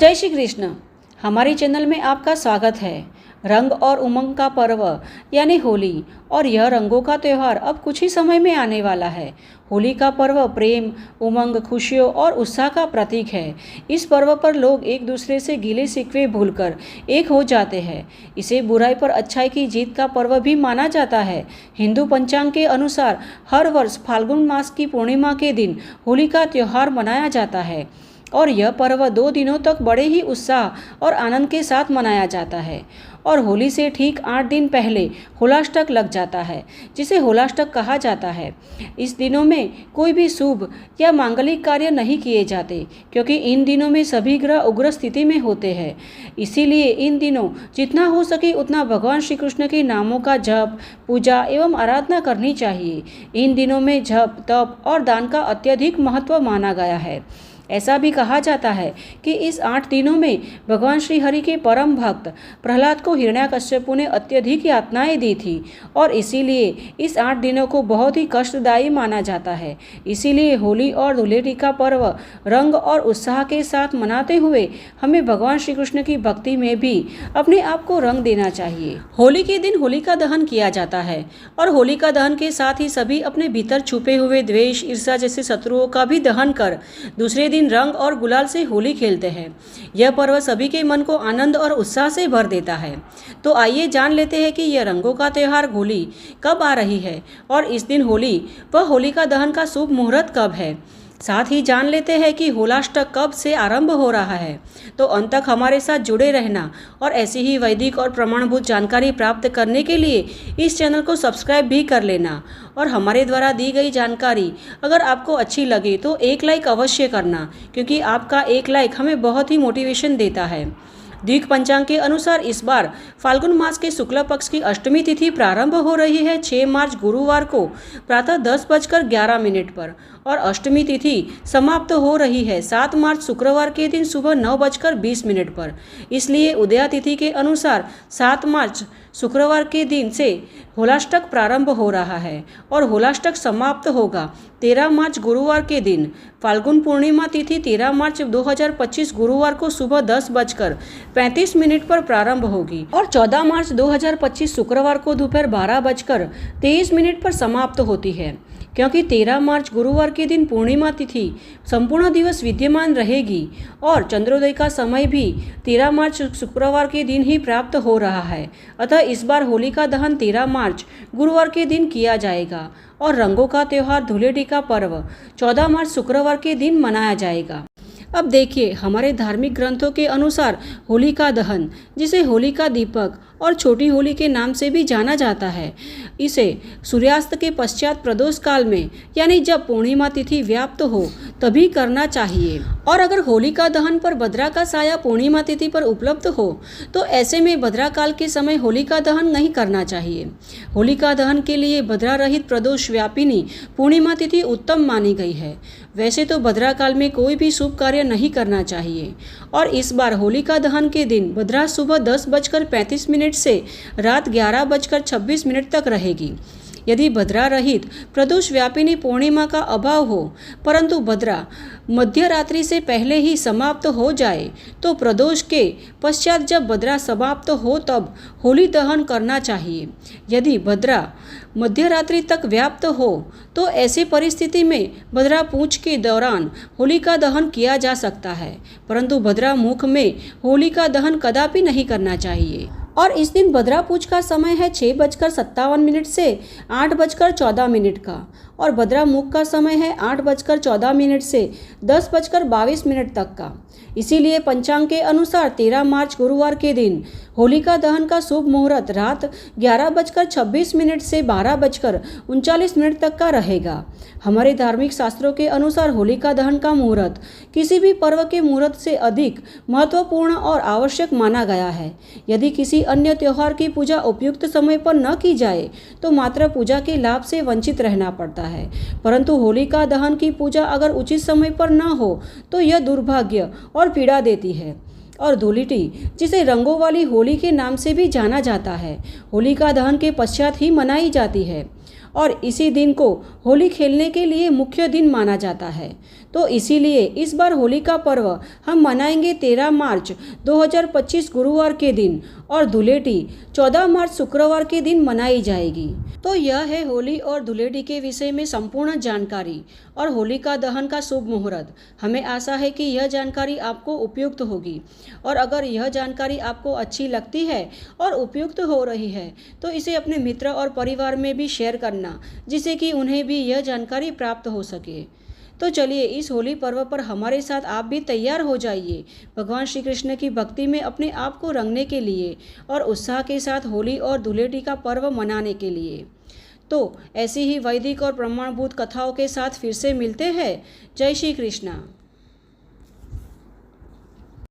जय श्री कृष्ण। हमारे चैनल में आपका स्वागत है। रंग और उमंग का पर्व यानी होली, और यह रंगों का त्यौहार अब कुछ ही समय में आने वाला है। होली का पर्व प्रेम, उमंग, खुशियों और उत्साह का प्रतीक है। इस पर्व पर लोग एक दूसरे से गिले शिकवे भूलकर एक हो जाते हैं। इसे बुराई पर अच्छाई की जीत का पर्व भी माना जाता है। हिंदू पंचांग के अनुसार हर वर्ष फाल्गुन मास की पूर्णिमा के दिन होली का त्यौहार मनाया जाता है और यह पर्व 2 दिनों तक बड़े ही उत्साह और आनंद के साथ मनाया जाता है। और होली से ठीक 8 दिन पहले होलाष्टक लग जाता है, जिसे होलाष्टक कहा जाता है। इस दिनों में कोई भी शुभ या मांगलिक कार्य नहीं किए जाते, क्योंकि इन दिनों में सभी ग्रह उग्र स्थिति में होते हैं। इसीलिए इन दिनों जितना हो सके उतना भगवान श्री कृष्ण के नामों का जप, पूजा एवं आराधना करनी चाहिए। इन दिनों में जप, तप और दान का अत्यधिक महत्व माना गया है। ऐसा भी कहा जाता है कि इस 8 दिनों में भगवान श्री हरि के परम भक्त प्रहलाद को हिरण्याकश्यपु ने अत्यधिक यातनाएं दी थी, और इसीलिए इस 8 दिनों को बहुत ही कष्टदायी माना जाता है। इसीलिए होली और धुलेटी का पर्व रंग और उत्साह के साथ मनाते हुए हमें भगवान श्री कृष्ण की भक्ति में भी अपने आप को रंग देना चाहिए। होली के दिन होलिका दहन किया जाता है, और होलिका दहन के साथ ही सभी अपने भीतर छुपे हुए द्वेष, ईर्ष्या जैसे शत्रुओं का भी दहन कर दूसरे दिन रंग और गुलाल से होली खेलते हैं। यह पर्व सभी के मन को आनंद और उत्साह से भर देता है। तो आइए जान लेते हैं कि यह रंगों का त्यौहार होली कब आ रही है, और इस दिन होली व होलिका दहन का शुभ मुहूर्त कब है। साथ ही जान लेते हैं कि होलाष्टक कब से आरंभ हो रहा है। तो अंत तक हमारे साथ जुड़े रहना, और ऐसी ही वैदिक और प्रमाणभूत जानकारी प्राप्त करने के लिए इस चैनल को सब्सक्राइब भी कर लेना। और हमारे द्वारा दी गई जानकारी अगर आपको अच्छी लगे तो एक लाइक अवश्य करना, क्योंकि आपका एक लाइक हमें बहुत ही मोटिवेशन देता है। द्विक पंचांग के अनुसार इस बार फाल्गुन मास के शुक्ल पक्ष की अष्टमी तिथि प्रारंभ हो रही है 6 मार्च गुरुवार को प्रातः 10:11 पर, और अष्टमी तिथि समाप्त हो रही है 7 मार्च शुक्रवार के दिन सुबह 9:20 पर। इसलिए उदया तिथि के अनुसार 7 मार्च शुक्रवार के दिन से होलाष्टक प्रारंभ हो रहा है, और होलाष्टक समाप्त होगा 13 मार्च गुरुवार के दिन। फाल्गुन पूर्णिमा तिथि 13 मार्च 2025 गुरुवार को सुबह 10:35 पर प्रारंभ होगी, और 14 मार्च 2025 शुक्रवार को दोपहर 12:23 पर समाप्त होती है। क्योंकि 13 मार्च गुरुवार के दिन पूर्णिमा तिथि संपूर्ण दिवस विद्यमान रहेगी, और चंद्रोदय का समय भी 13 मार्च शुक्रवार के दिन ही प्राप्त हो रहा है। अतः इस बार होली का दहन 13 मार्च गुरुवार के दिन किया जाएगा, और रंगों का त्यौहार धुलेटी का पर्व 14 मार्च शुक्रवार के दिन मनाया जाएगा। अब देखिए, हमारे धार्मिक ग्रंथों के अनुसार होली का दहन, जिसे होली का दीपक और छोटी होली के नाम से भी जाना जाता है, इसे सूर्यास्त के पश्चात प्रदोष काल में, यानी जब पूर्णिमा तिथि व्याप्त हो तभी करना चाहिए। और अगर होली का दहन पर भद्रा का साया पूर्णिमा तिथि पर उपलब्ध हो तो ऐसे में भद्रा काल के समय होली का दहन नहीं करना चाहिए। होली का दहन के लिए भद्रा रहित प्रदोष व्यापिनी पूर्णिमा तिथि उत्तम मानी गई है। वैसे तो भद्रा काल में कोई भी शुभ कार्य नहीं करना चाहिए, और इस बार होली का दहन के दिन भद्रा सुबह 10:35 से रात 11:26 तक रहेगी। यदि भद्रा रहित प्रदोष व्यापिनी पूर्णिमा का अभाव हो, परंतु भद्रा मध्य रात्रि से पहले ही समाप्त हो जाए, तो प्रदोष के पश्चात जब भद्रा समाप्त हो तब होली दहन करना चाहिए। यदि भद्रा मध्य रात्रि तक व्याप्त हो तो ऐसी परिस्थिति में भद्रा पूंछ के दौरान होली का दहन किया जा सकता है, परंतु भद्रा मुख में होली का दहन कदापि नहीं करना चाहिए। और इस दिन भद्रा पूछ का समय है 6:57 से 8:14 का, और भद्रा मुख का समय है 8:14 से 10:22 तक का। इसीलिए पंचांग के अनुसार 13 मार्च गुरुवार के दिन होलिका दहन का शुभ मुहूर्त रात 11:26 से 12:39 तक का रहेगा। हमारे धार्मिक शास्त्रों के अनुसार होलिका दहन का मुहूर्त किसी भी पर्व के मुहूर्त से अधिक महत्वपूर्ण और आवश्यक माना गया है। यदि किसी अन्य त्योहार की पूजा उपयुक्त समय पर न की जाए तो मात्र पूजा के लाभ से वंचित रहना पड़ता है, परंतु होलिका दहन की पूजा अगर उचित समय पर न हो तो यह दुर्भाग्य और पीड़ा देती है। और धूलिटी, जिसे रंगों वाली होली के नाम से भी जाना जाता है, होलिका दहन के पश्चात ही मनाई जाती है। और इसी दिन को होली खेलने के लिए मुख्य दिन माना जाता है। तो इसीलिए इस बार होली का पर्व हम मनाएंगे 13 मार्च 2025 गुरुवार के दिन और धुलेटी 14 मार्च शुक्रवार के दिन मनाई जाएगी। तो यह है होली और धुलेटी के विषय में संपूर्ण जानकारी और होलिका दहन का शुभ मुहूर्त। हमें आशा है कि यह जानकारी आपको उपयुक्त होगी और अगर यह जानकारी आपको अच्छी लगती है और उपयुक्त हो रही है तो इसे अपने मित्र और परिवार में भी शेयर करना, जिससे कि उन्हें भी यह जानकारी प्राप्त हो सके। तो चलिए इस होली पर्व पर हमारे साथ आप भी तैयार हो जाइए भगवान श्री कृष्ण की भक्ति में अपने आप को रंगने के लिए और उत्साह के साथ होली और धुलेटी का पर्व मनाने के लिए। तो ऐसी ही वैदिक और प्रमाणभूत कथाओं के साथ फिर से मिलते हैं। जय श्री कृष्णा।